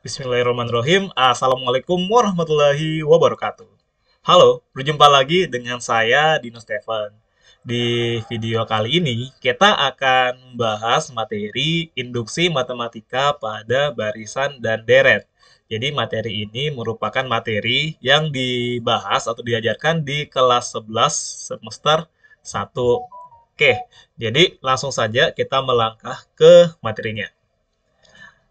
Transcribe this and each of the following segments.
Bismillahirrahmanirrahim. Assalamualaikum warahmatullahi wabarakatuh. Halo, berjumpa lagi dengan saya Dino Stefan. Di video kali ini kita akan membahas materi induksi matematika pada barisan dan deret. Jadi materi ini merupakan materi yang dibahas atau diajarkan di kelas 11 semester 1. Oke, jadi langsung saja kita melangkah ke materinya.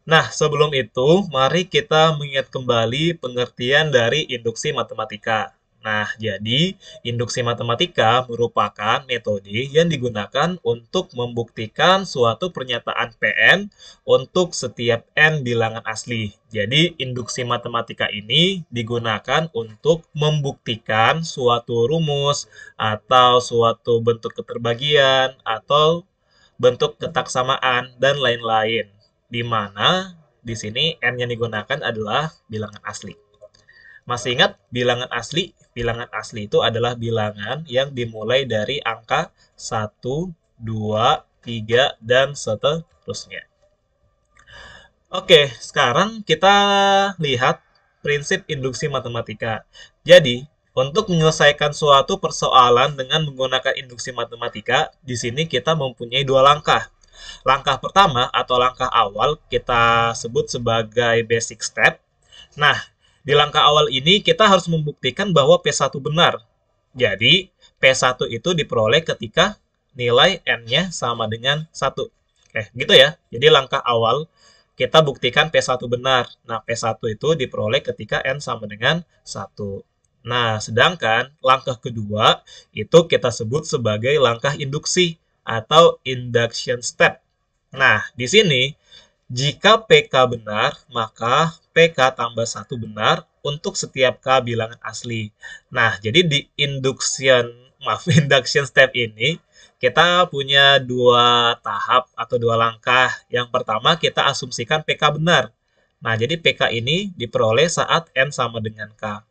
Nah, sebelum itu, mari kita mengingat kembali pengertian dari induksi matematika. Nah, jadi induksi matematika merupakan metode yang digunakan untuk membuktikan suatu pernyataan Pn untuk setiap n bilangan asli. Jadi, induksi matematika ini digunakan untuk membuktikan suatu rumus atau suatu bentuk keterbagian atau bentuk ketaksamaan dan lain-lain di mana di sini n yang digunakan adalah bilangan asli. Masih ingat bilangan asli? Bilangan asli itu adalah bilangan yang dimulai dari angka 1, 2, 3, dan seterusnya. Oke, sekarang kita lihat prinsip induksi matematika. Jadi, untuk menyelesaikan suatu persoalan dengan menggunakan induksi matematika, di sini kita mempunyai dua langkah. Langkah pertama atau langkah awal kita sebut sebagai basic step. Nah, di langkah awal ini kita harus membuktikan bahwa P1 benar. Jadi, P1 itu diperoleh ketika nilai N-nya sama dengan 1. Oke, gitu ya. Jadi langkah awal kita buktikan P1 benar. Nah, P1 itu diperoleh ketika N sama dengan 1. Nah, sedangkan langkah kedua itu kita sebut sebagai langkah induksi atau induction step. Nah, di sini jika PK benar, maka PK tambah 1 benar untuk setiap K bilangan asli. Nah, jadi di induction step ini kita punya dua tahap atau dua langkah. Yang pertama kita asumsikan PK benar. Nah, jadi PK ini diperoleh saat N sama dengan K.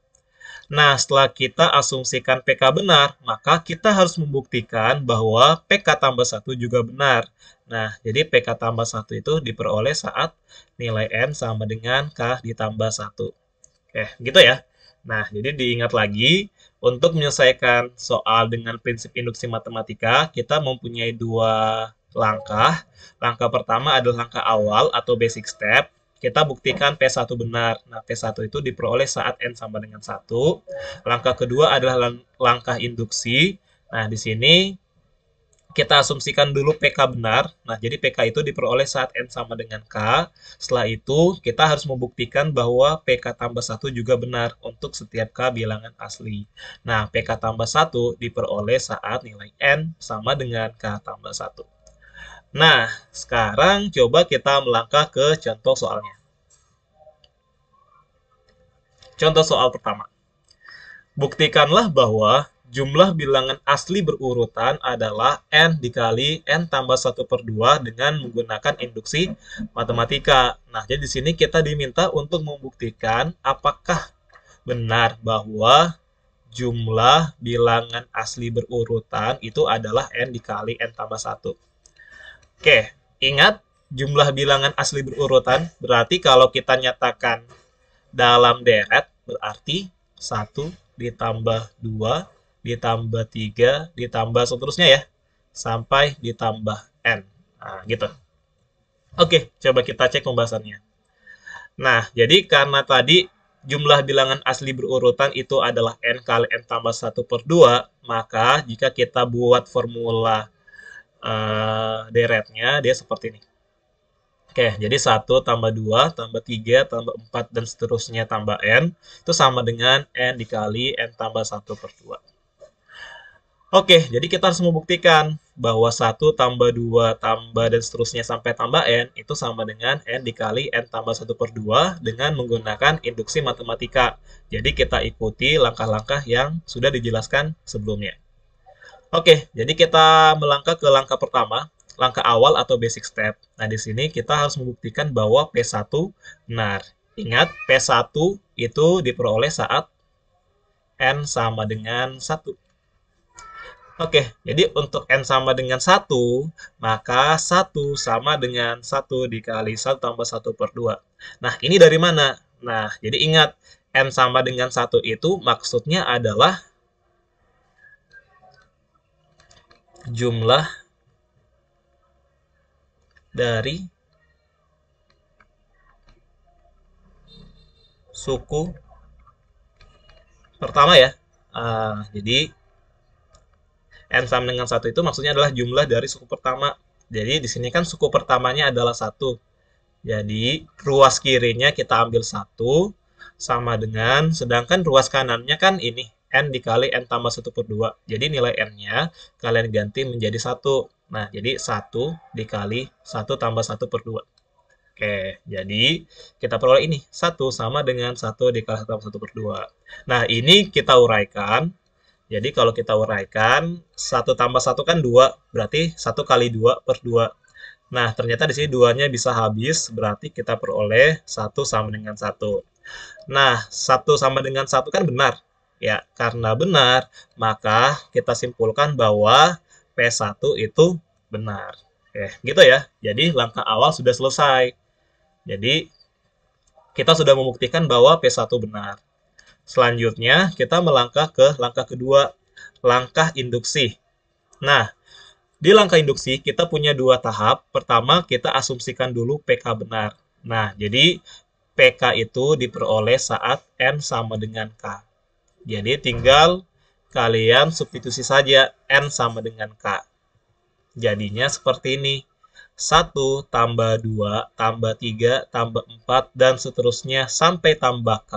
Nah, setelah kita asumsikan PK benar, maka kita harus membuktikan bahwa PK tambah 1 juga benar. Nah, jadi PK tambah 1 itu diperoleh saat nilai N sama dengan K ditambah 1. Oke, gitu ya. Nah, jadi diingat lagi, untuk menyelesaikan soal dengan prinsip induksi matematika, kita mempunyai dua langkah. Langkah pertama adalah langkah awal atau basic step. Kita buktikan P1 benar. Nah, P1 itu diperoleh saat N sama dengan 1. Langkah kedua adalah langkah induksi. Nah, di sini kita asumsikan dulu PK benar. Nah, jadi PK itu diperoleh saat N sama dengan K. Setelah itu, kita harus membuktikan bahwa PK tambah 1 juga benar untuk setiap K bilangan asli. Nah, PK tambah 1 diperoleh saat nilai N sama dengan K tambah 1. Nah, sekarang coba kita melangkah ke contoh soalnya. Contoh soal pertama. Buktikanlah bahwa jumlah bilangan asli berurutan adalah N dikali N tambah 1 per 2 dengan menggunakan induksi matematika. Nah, jadi di sini kita diminta untuk membuktikan apakah benar bahwa jumlah bilangan asli berurutan itu adalah N dikali N tambah 1. Oke, ingat jumlah bilangan asli berurutan berarti kalau kita nyatakan dalam deret berarti 1 ditambah 2 ditambah 3 ditambah seterusnya ya sampai ditambah N. Nah, gitu. Oke, coba kita cek pembahasannya. Nah, jadi karena tadi jumlah bilangan asli berurutan itu adalah N kali N tambah 1 per 2, maka jika kita buat formula deretnya, dia seperti ini. Oke, jadi 1 tambah 2 tambah 3 tambah 4 dan seterusnya tambah N itu sama dengan N dikali N tambah 1 per 2. Oke, jadi kita harus membuktikan bahwa 1 tambah 2 tambah dan seterusnya sampai tambah N itu sama dengan N dikali N tambah 1 per 2 dengan menggunakan induksi matematika. Jadi kita ikuti langkah-langkah yang sudah dijelaskan sebelumnya. Oke, jadi kita melangkah ke langkah pertama, langkah awal atau basic step. Nah, di sini kita harus membuktikan bahwa P1 benar. Ingat, P1 itu diperoleh saat N sama dengan 1. Oke, jadi untuk N sama dengan satu, maka satu sama dengan satu dikali satu tambah satu per 2. Nah, ini dari mana? Nah, jadi ingat, N sama dengan satu itu maksudnya adalah jumlah dari suku pertama ya. Jadi N sama dengan satu itu maksudnya adalah jumlah dari suku pertama. Jadi di sini kan suku pertamanya adalah satu. Jadi ruas kirinya kita ambil satu sama dengan, sedangkan ruas kanannya kan ini, N dikali N tambah satu per 2. Jadi nilai N-nya kalian ganti menjadi satu. Nah, jadi satu dikali satu tambah satu per 2. Oke, jadi kita peroleh ini. Satu sama dengan satu dikali satu tambah satu per 2. Nah, ini kita uraikan. Jadi kalau kita uraikan, satu tambah satu kan 2, berarti satu kali 2 per 2. Nah, ternyata di sini duanya bisa habis, berarti kita peroleh satu sama dengan satu. Nah, satu sama dengan satu kan benar. Ya, karena benar, maka kita simpulkan bahwa P1 itu benar. Oke, gitu ya. Jadi langkah awal sudah selesai. Jadi kita sudah membuktikan bahwa P1 benar. Selanjutnya, kita melangkah ke langkah kedua, langkah induksi. Nah, di langkah induksi, kita punya dua tahap. Pertama, kita asumsikan dulu PK benar. Nah, jadi PK itu diperoleh saat N sama dengan K. Jadi tinggal kalian substitusi saja N sama dengan K. Jadinya seperti ini. 1 tambah 2 tambah 3 tambah 4 dan seterusnya sampai tambah K.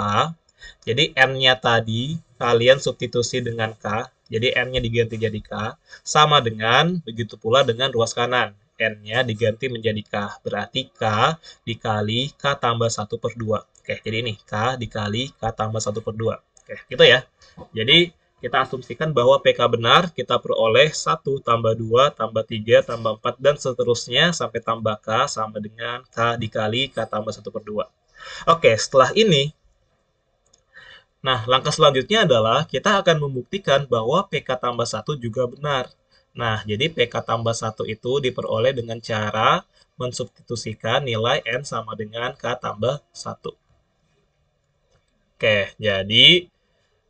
Jadi N-nya tadi kalian substitusi dengan K. Jadi N-nya diganti jadi K. Sama dengan, begitu pula dengan ruas kanan. N-nya diganti menjadi K. Berarti K dikali K tambah 1 per 2. Oke, jadi ini K dikali K tambah 1 per 2. Oke, gitu ya. Jadi kita asumsikan bahwa PK benar, kita peroleh 1 tambah 2 tambah 3 tambah 4 dan seterusnya sampai tambah K sama dengan K dikali K tambah 1 per 2. Oke, setelah ini, nah langkah selanjutnya adalah kita akan membuktikan bahwa PK tambah 1 juga benar. Nah, jadi PK tambah 1 itu diperoleh dengan cara mensubstitusikan nilai N sama dengan K tambah 1. Oke, jadi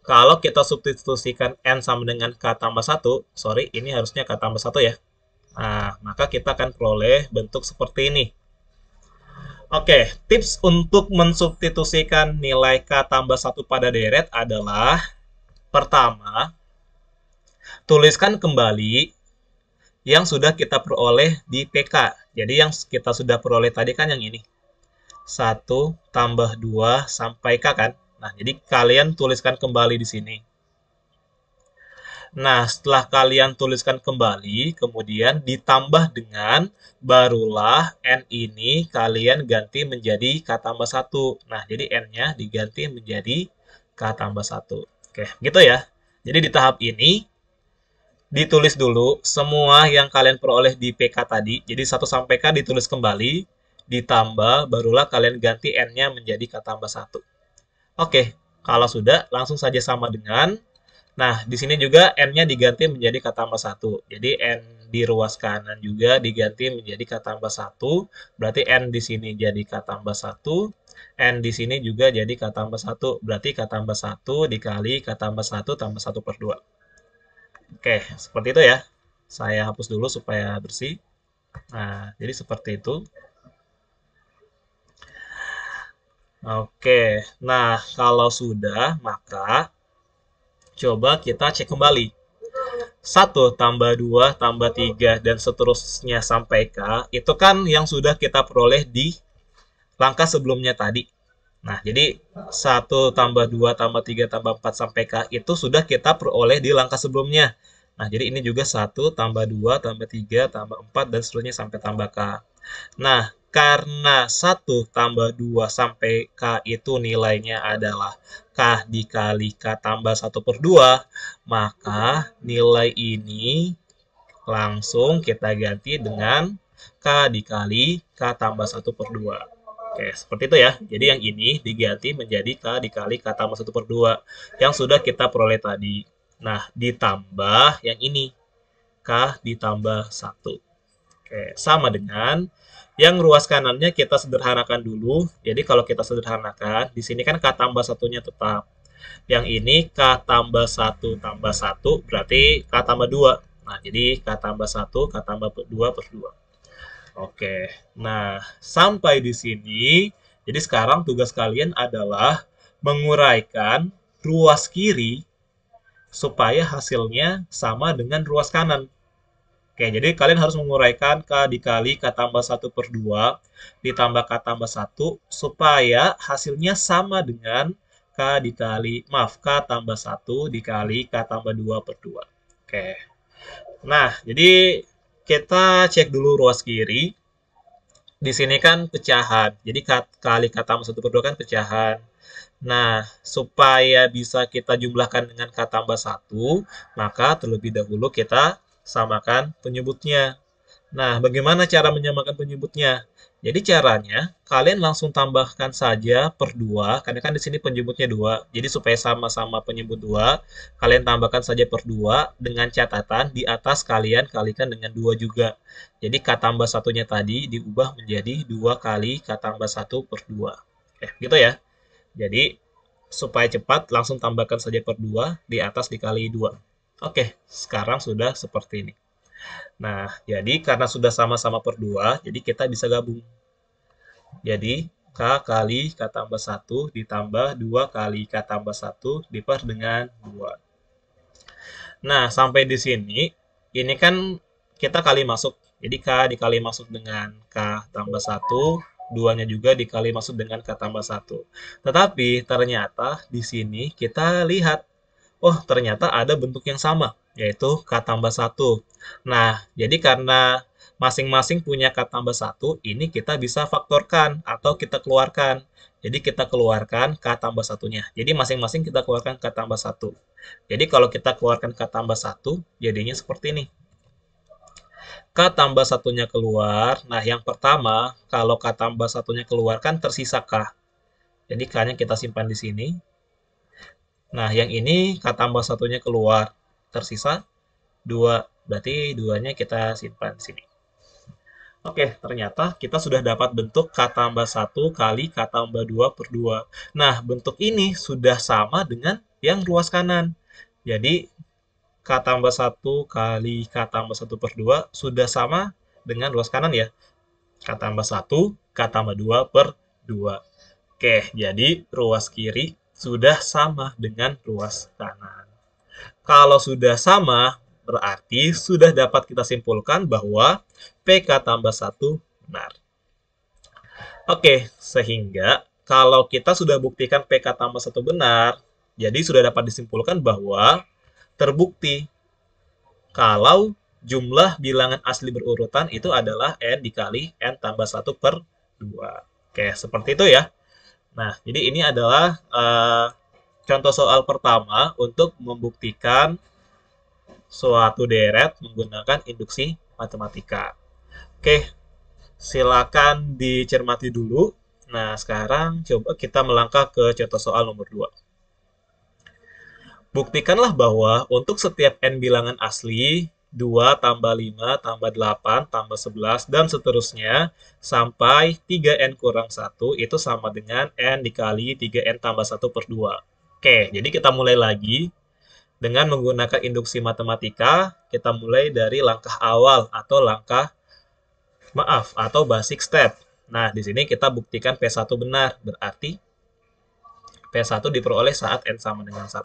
kalau kita substitusikan N sama dengan K tambah 1, sorry, ini harusnya K tambah 1 ya. Nah, maka kita akan peroleh bentuk seperti ini. Oke, tips untuk mensubstitusikan nilai K tambah 1 pada deret adalah, pertama, tuliskan kembali yang sudah kita peroleh di PK. Jadi yang kita sudah peroleh tadi kan yang ini. 1 tambah 2 sampai K kan. Nah, jadi kalian tuliskan kembali di sini. Nah, setelah kalian tuliskan kembali, kemudian ditambah dengan, barulah N ini kalian ganti menjadi K tambah 1. Nah, jadi N-nya diganti menjadi K tambah 1. Oke, gitu ya. Jadi di tahap ini, ditulis dulu semua yang kalian peroleh di PK tadi. Jadi 1 sampai K ditulis kembali, ditambah, barulah kalian ganti N-nya menjadi K tambah 1. Oke, kalau sudah, langsung saja sama dengan. Nah, di sini juga N-nya diganti menjadi K tambah 1. Jadi N di ruas kanan juga diganti menjadi K tambah 1. Berarti N di sini jadi K tambah 1. N di sini juga jadi K tambah 1. Berarti K tambah 1 dikali K tambah 1 tambah 1 per 2. Oke, seperti itu ya. Saya hapus dulu supaya bersih. Nah, jadi seperti itu. Oke, nah kalau sudah, maka coba kita cek kembali. 1 tambah 2 tambah 3 dan seterusnya sampai K, itu kan yang sudah kita peroleh di langkah sebelumnya tadi. Nah, jadi 1 tambah 2 tambah 3 tambah 4 sampai K itu sudah kita peroleh di langkah sebelumnya. Nah, jadi ini juga 1 tambah 2 tambah 3 tambah 4 dan seterusnya sampai tambah K. Nah, karena 1 tambah 2 sampai K itu nilainya adalah K dikali K tambah 1 per 2, maka nilai ini langsung kita ganti dengan K dikali K tambah 1 per 2. Oke, seperti itu ya. Jadi yang ini diganti menjadi K dikali K tambah 1 per 2 yang sudah kita peroleh tadi. Nah, ditambah yang ini, K ditambah 1. Oke, sama dengan yang ruas kanannya kita sederhanakan dulu. Jadi kalau kita sederhanakan, di sini kan K tambah satunya tetap. Yang ini K tambah 1 tambah 1 berarti K tambah 2. Nah, jadi K tambah 1, K tambah 2 per 2. Oke, nah sampai di sini, jadi sekarang tugas kalian adalah menguraikan ruas kiri supaya hasilnya sama dengan ruas kanan. Oke, jadi kalian harus menguraikan K dikali K tambah 1 per 2 ditambah K tambah 1 supaya hasilnya sama dengan K tambah 1 dikali K tambah 2 per 2. Oke, nah jadi kita cek dulu ruas kiri. Di sini kan pecahan, jadi kali K tambah 1 per 2 kan pecahan. Nah, supaya bisa kita jumlahkan dengan K tambah 1, maka terlebih dahulu kita samakan penyebutnya. Nah, bagaimana cara menyamakan penyebutnya? Jadi caranya, kalian langsung tambahkan saja per 2, karena kan di sini penyebutnya 2. Jadi supaya sama-sama penyebut 2, kalian tambahkan saja per 2 dengan catatan di atas kalian kalikan dengan 2 juga. Jadi K tambah satunya tadi diubah menjadi 2 kali K tambah 1 per 2. Gitu ya. Jadi, supaya cepat, langsung tambahkan saja per 2 di atas dikali 2. Oke, sekarang sudah seperti ini. Nah, jadi karena sudah sama-sama per 2, jadi kita bisa gabung. Jadi, K kali K tambah 1 ditambah 2 kali K tambah 1 diper dengan 2. Nah, sampai di sini, ini kan kita kali masuk. Jadi, K dikali masuk dengan K tambah 1, 2-nya juga dikali masuk dengan K tambah 1. Tetapi, ternyata di sini kita lihat, oh ternyata ada bentuk yang sama, yaitu K tambah 1. Nah, jadi karena masing-masing punya K tambah 1, ini kita bisa faktorkan atau kita keluarkan. Jadi kita keluarkan K tambah satunya. Jadi masing-masing kita keluarkan K tambah 1. Jadi kalau kita keluarkan K tambah 1, jadinya seperti ini. K tambah satunya keluar. Nah, yang pertama, kalau K tambah satunya keluar kan tersisa K. Jadi K-nya kita simpan di sini. Nah, yang ini K tambah satunya keluar. Tersisa 2. Berarti 2-nya kita simpan di sini. Oke, ternyata kita sudah dapat bentuk K tambah 1 kali K tambah 2 per 2. Nah, bentuk ini sudah sama dengan yang ruas kanan. Jadi, K tambah 1 kali K tambah 1 per 2 sudah sama dengan ruas kanan ya. K tambah 1, K tambah 2 per 2. Oke, jadi ruas kiri sudah sama dengan ruas kanan. Kalau sudah sama, berarti sudah dapat kita simpulkan bahwa PK tambah 1 benar. Oke, sehingga kalau kita sudah buktikan PK tambah 1 benar, jadi sudah dapat disimpulkan bahwa terbukti kalau jumlah bilangan asli berurutan itu adalah N dikali N tambah 1 per 2. Oke, seperti itu ya. Nah, jadi ini adalah contoh soal pertama untuk membuktikan suatu deret menggunakan induksi matematika. Oke, silakan dicermati dulu. Nah, sekarang coba kita melangkah ke contoh soal nomor 2. Buktikanlah bahwa untuk setiap N bilangan asli, 2 tambah 5 tambah 8 tambah 11 dan seterusnya sampai 3N kurang 1 itu sama dengan N dikali 3N tambah 1 per 2. Oke, jadi kita mulai lagi. Dengan menggunakan induksi matematika, kita mulai dari langkah awal atau atau basic step. Nah, di sini kita buktikan P1 benar, berarti P1 diperoleh saat N sama dengan 1.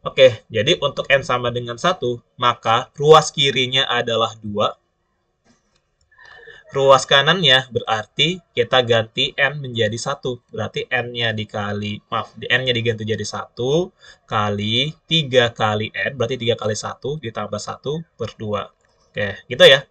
Oke, jadi untuk N sama dengan 1, maka ruas kirinya adalah 2. Ruas kanannya berarti kita ganti N menjadi 1. Berarti N-nya N-nya diganti jadi 1 kali 3 kali N, berarti 3 kali 1 ditambah 1 per 2. Oke, gitu ya.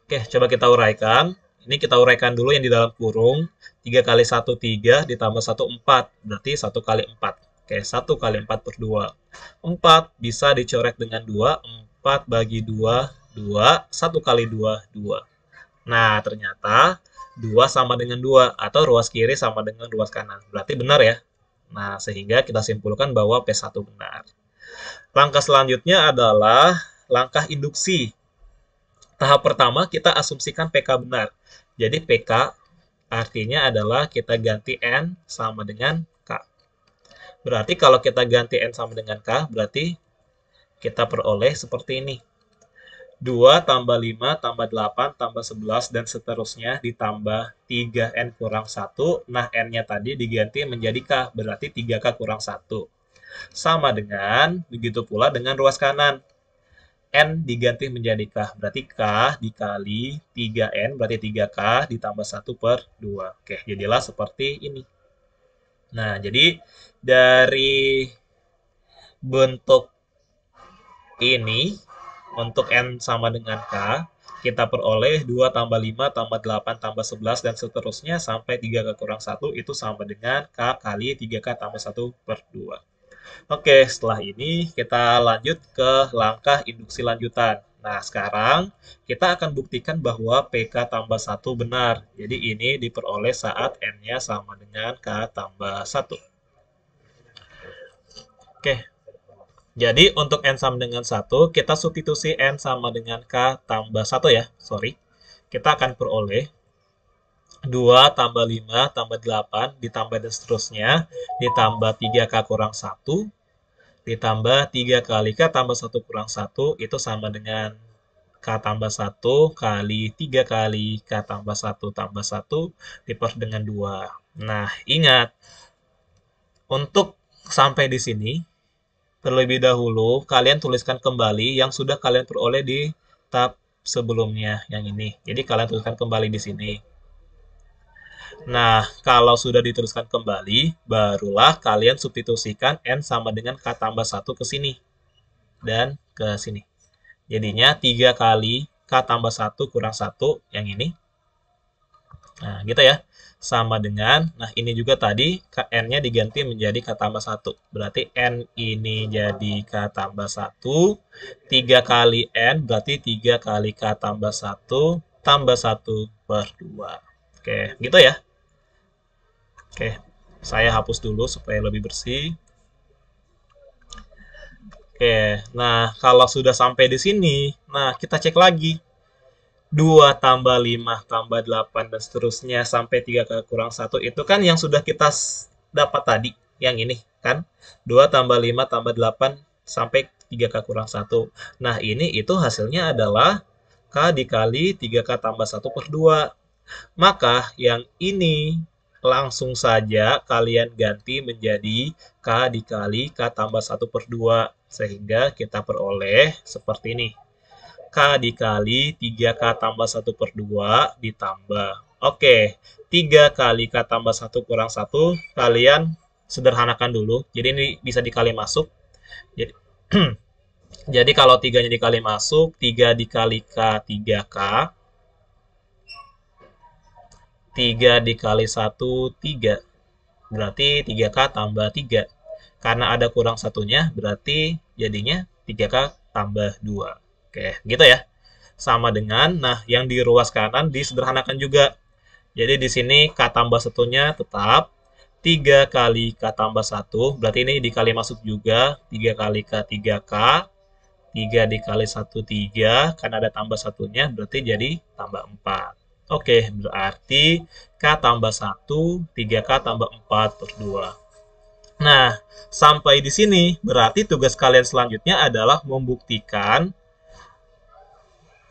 Oke, coba kita uraikan. Ini kita uraikan dulu yang di dalam kurung. 3 kali 1, 3 ditambah 1, 4. Berarti 1 kali 4. Oke, 1 kali 4 per 2. 4 bisa dicoret dengan 2. 4 bagi 2, 2. 1 kali 2, 2. Nah, ternyata 2 sama dengan 2. Atau ruas kiri sama dengan ruas kanan. Berarti benar ya. Nah, sehingga kita simpulkan bahwa P1 benar. Langkah selanjutnya adalah langkah induksi. Tahap pertama kita asumsikan PK benar. Jadi PK artinya adalah kita ganti N sama dengan K. Berarti kalau kita ganti N sama dengan K, berarti kita peroleh seperti ini. 2 tambah 5 tambah 8 tambah 11 dan seterusnya ditambah 3N kurang 1. Nah, N-nya tadi diganti menjadi K, berarti 3K kurang 1. Sama dengan, begitu pula dengan ruas kanan. N diganti menjadi K, berarti K dikali 3N, berarti 3K ditambah 1 per 2. Oke, jadilah seperti ini. Nah, jadi dari bentuk ini, untuk N sama dengan K, kita peroleh 2 tambah 5 tambah 8 tambah 11 dan seterusnya sampai 3K kurang 1 itu sama dengan K kali 3K tambah 1 per 2. Oke, setelah ini kita lanjut ke langkah induksi lanjutan. Nah, sekarang kita akan buktikan bahwa PK tambah 1 benar. Jadi ini diperoleh saat N-nya sama dengan K tambah 1. Oke, jadi untuk N sama dengan 1, kita substitusi N sama dengan K tambah 1 ya. Sorry. Kita akan peroleh 2 tambah 5 tambah 8 ditambah dan seterusnya ditambah 3K kurang 1 ditambah 3 kali K tambah 1 kurang 1 itu sama dengan K tambah 1 kali 3 kali K tambah 1 tambah 1 diper dengan 2. Nah, ingat, untuk sampai di sini, terlebih dahulu kalian tuliskan kembali yang sudah kalian peroleh di tab sebelumnya, yang ini. Jadi kalian tuliskan kembali di sini. Nah, kalau sudah dituliskan kembali, barulah kalian substitusikan N sama dengan K tambah 1 ke sini. Dan ke sini. Jadinya 3 kali K tambah 1 kurang 1, yang ini. Nah, gitu ya. Sama dengan, nah ini juga tadi, N-nya diganti menjadi K tambah 1. Berarti N ini jadi K tambah 1. 3 kali N berarti 3 kali K tambah 1 tambah 1 per 2. Oke, gitu ya. Oke, saya hapus dulu supaya lebih bersih. Oke, nah kalau sudah sampai di sini, nah kita cek lagi. 2 tambah 5 tambah 8 dan seterusnya sampai 3 kali kurang 1 itu kan yang sudah kita dapat tadi, yang ini kan. 2 tambah 5 tambah 8 sampai 3K kurang 1. Nah, ini itu hasilnya adalah K dikali 3K tambah 1 per 2. Maka yang ini langsung saja kalian ganti menjadi K dikali K tambah 1 per 2. Sehingga kita peroleh seperti ini. K dikali 3K tambah 1 per 2 ditambah. Oke, 3 kali K tambah 1 kurang 1, kalian sederhanakan dulu. Jadi ini bisa dikali masuk. Jadi, jadi kalau 3-nya dikali masuk, 3 dikali K, 3K. 3 dikali 1, 3. Berarti 3K tambah 3. Karena ada kurang satunya, berarti jadinya 3K tambah 2. Oke, gitu ya. Sama dengan, nah yang di ruas kanan disederhanakan juga. Jadi di sini K tambah 1-nya tetap 3 kali K tambah 1. Berarti ini dikali masuk juga. 3 kali K, 3K. 3 dikali 1, 3. Karena ada tambah satunya, berarti jadi tambah 4. Oke, berarti K tambah 1, 3K tambah 4 per 2. Nah, sampai di sini berarti tugas kalian selanjutnya adalah membuktikan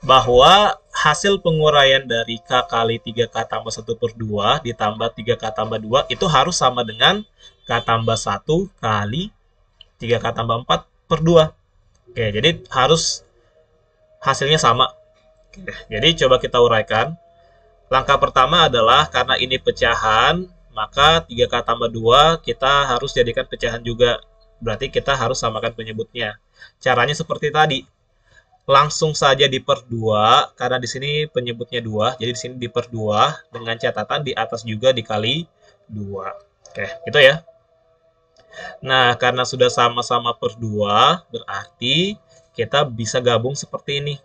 bahwa hasil penguraian dari K kali 3K tambah 1 per 2 ditambah 3K tambah 2 itu harus sama dengan K tambah 1 kali 3K tambah 4 per 2. Oke, jadi harus hasilnya sama. Oke, jadi coba kita uraikan. Langkah pertama adalah karena ini pecahan, maka 3K tambah 2 kita harus jadikan pecahan juga. Berarti kita harus samakan penyebutnya. Caranya seperti tadi. Langsung saja diper 2, karena di sini penyebutnya 2. Jadi di sini diper 2 dengan catatan di atas juga dikali 2. Oke, gitu ya. Nah, karena sudah sama-sama per 2, berarti kita bisa gabung seperti ini.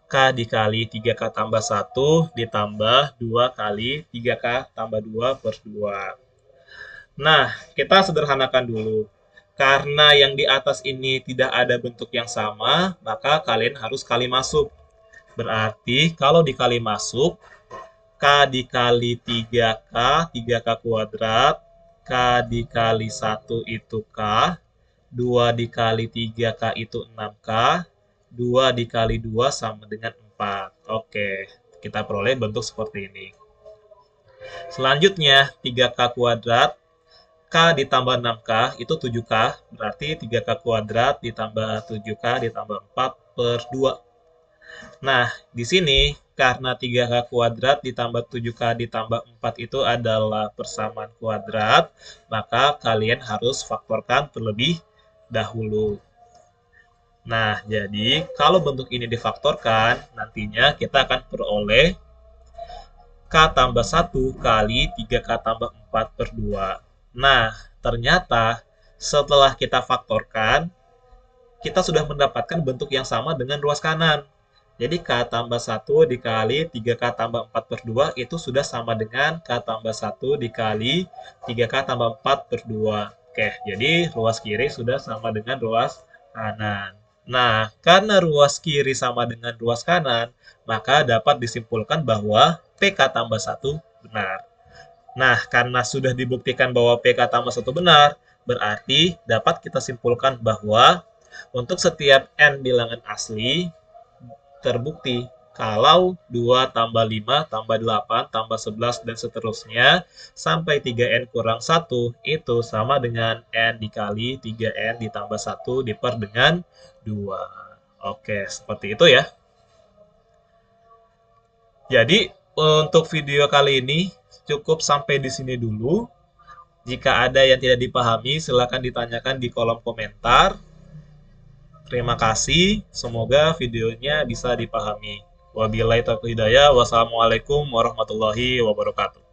K dikali 3K tambah 1 ditambah 2 kali 3K tambah 2 per 2. Nah, kita sederhanakan dulu. Karena yang di atas ini tidak ada bentuk yang sama, maka kalian harus kali masuk. Berarti kalau dikali masuk, K dikali 3K, 3K kuadrat, K dikali 1 itu K, 2 dikali 3K itu 6K, 2 dikali 2 sama dengan 4. Oke, kita peroleh bentuk seperti ini. Selanjutnya, 3K kuadrat, K ditambah 6K itu 7K, berarti 3K kuadrat ditambah 7K ditambah 4 per 2. Nah, di sini karena 3K kuadrat ditambah 7K ditambah 4 itu adalah persamaan kuadrat, maka kalian harus faktorkan terlebih dahulu. Nah, jadi kalau bentuk ini difaktorkan, nantinya kita akan peroleh K tambah 1 kali 3K tambah 4 per 2. Nah, ternyata setelah kita faktorkan, kita sudah mendapatkan bentuk yang sama dengan ruas kanan. Jadi K tambah 1 dikali 3K tambah 4 per 2 itu sudah sama dengan K tambah 1 dikali 3K tambah 4 per 2. Oke, jadi ruas kiri sudah sama dengan ruas kanan. Nah, karena ruas kiri sama dengan ruas kanan, maka dapat disimpulkan bahwa PK tambah 1 benar. Nah, karena sudah dibuktikan bahwa PK tambah 1 benar, berarti dapat kita simpulkan bahwa untuk setiap N bilangan asli, terbukti kalau 2 tambah 5 tambah 8 tambah 11 dan seterusnya sampai 3N kurang 1 itu sama dengan N dikali 3N ditambah 1 diper dengan 2. Oke, seperti itu ya. Jadi, untuk video kali ini cukup sampai di sini dulu. Jika ada yang tidak dipahami, silakan ditanyakan di kolom komentar. Terima kasih, semoga videonya bisa dipahami. Wabillahi taufiq hidayah. Wassalamualaikum warahmatullahi wabarakatuh.